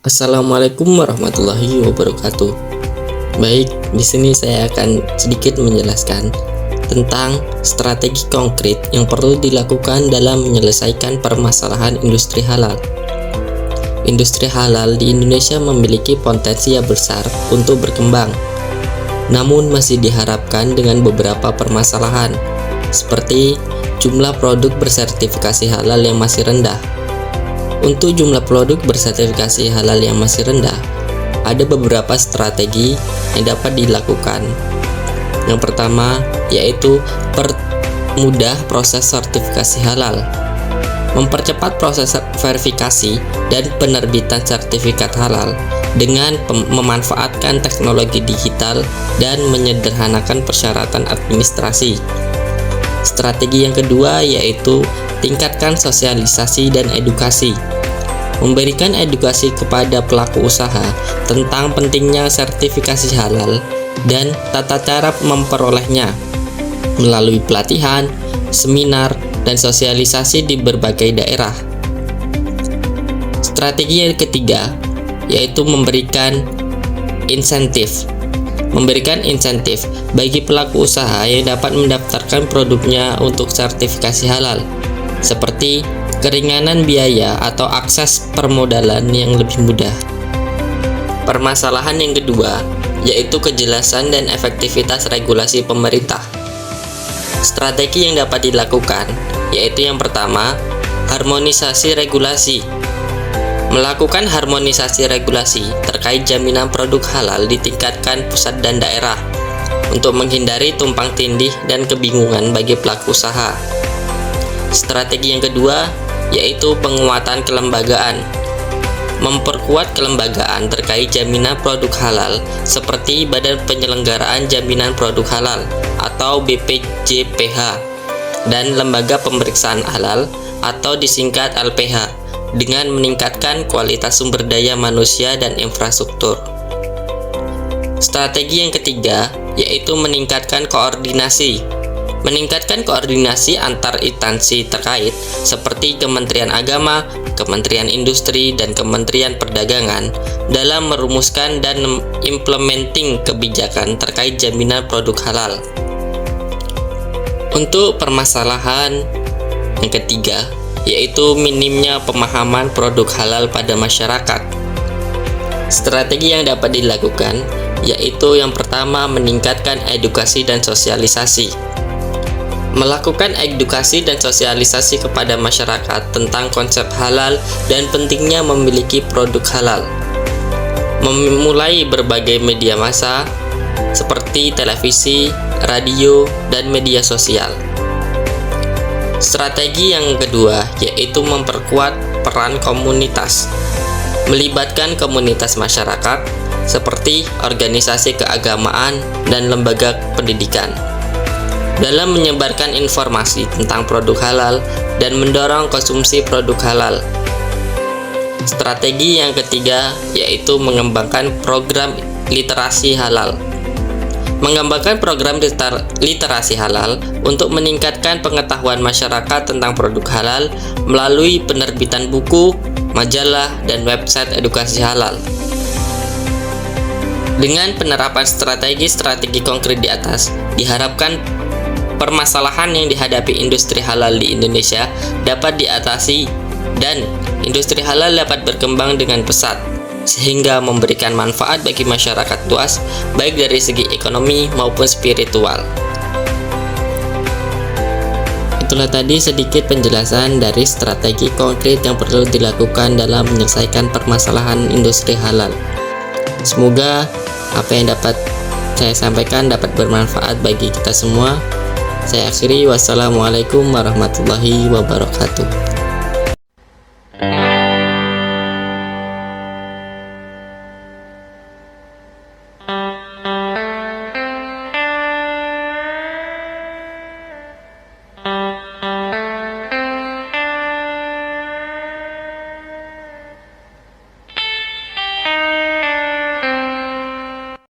Assalamualaikum warahmatullahi wabarakatuh. Baik, di sini saya akan sedikit menjelaskan tentang strategi konkret yang perlu dilakukan dalam menyelesaikan permasalahan industri halal. Industri halal di Indonesia memiliki potensi yang besar untuk berkembang, namun masih diharapkan dengan beberapa permasalahan, seperti jumlah produk bersertifikasi halal yang masih rendah. Untuk jumlah produk bersertifikasi halal yang masih rendah, ada beberapa strategi yang dapat dilakukan. Yang pertama yaitu permudah proses sertifikasi halal, mempercepat proses verifikasi dan penerbitan sertifikat halal dengan memanfaatkan teknologi digital dan menyederhanakan persyaratan administrasi. Strategi yang kedua yaitu tingkatkan sosialisasi dan edukasi. Memberikan edukasi kepada pelaku usaha tentang pentingnya sertifikasi halal dan tata cara memperolehnya melalui pelatihan, seminar, dan sosialisasi di berbagai daerah. Strategi yang ketiga yaitu memberikan insentif. Memberikan insentif bagi pelaku usaha yang dapat mendaftarkan produknya untuk sertifikasi halal, seperti keringanan biaya atau akses permodalan yang lebih mudah. Permasalahan yang kedua yaitu kejelasan dan efektivitas regulasi pemerintah. Strategi yang dapat dilakukan yaitu yang pertama, harmonisasi regulasi. Melakukan harmonisasi regulasi terkait jaminan produk halal ditingkatkan pusat dan daerah untuk menghindari tumpang tindih dan kebingungan bagi pelaku usaha. Strategi yang kedua yaitu penguatan kelembagaan. Memperkuat kelembagaan terkait jaminan produk halal seperti Badan Penyelenggaraan Jaminan Produk Halal atau BPJPH dan Lembaga Pemeriksaan Halal atau disingkat LPH dengan meningkatkan kualitas sumber daya manusia dan infrastruktur. Strategi yang ketiga yaitu meningkatkan koordinasi. Meningkatkan koordinasi antar instansi terkait seperti Kementerian Agama, Kementerian Industri, dan Kementerian Perdagangan dalam merumuskan dan implementing kebijakan terkait jaminan produk halal. Untuk permasalahan yang ketiga yaitu minimnya pemahaman produk halal pada masyarakat. Strategi yang dapat dilakukan yaitu yang pertama, meningkatkan edukasi dan sosialisasi. Melakukan edukasi dan sosialisasi kepada masyarakat tentang konsep halal dan pentingnya memiliki produk halal. Memulai berbagai media massa seperti televisi, radio, dan media sosial. Strategi yang kedua yaitu memperkuat peran komunitas. Melibatkan komunitas masyarakat seperti organisasi keagamaan dan lembaga pendidikan dalam menyebarkan informasi tentang produk halal dan mendorong konsumsi produk halal. Strategi yang ketiga yaitu mengembangkan program literasi halal. Mengembangkan program literasi halal untuk meningkatkan pengetahuan masyarakat tentang produk halal melalui penerbitan buku, majalah, dan website edukasi halal. Dengan penerapan strategi-strategi konkret di atas, diharapkan permasalahan yang dihadapi industri halal di Indonesia dapat diatasi dan industri halal dapat berkembang dengan pesat, sehingga memberikan manfaat bagi masyarakat luas, baik dari segi ekonomi maupun spiritual. Itulah tadi sedikit penjelasan dari strategi konkret yang perlu dilakukan dalam menyelesaikan permasalahan industri halal. Semoga apa yang dapat saya sampaikan dapat bermanfaat bagi kita semua. Saya akhiri, wassalamualaikum warahmatullahi wabarakatuh.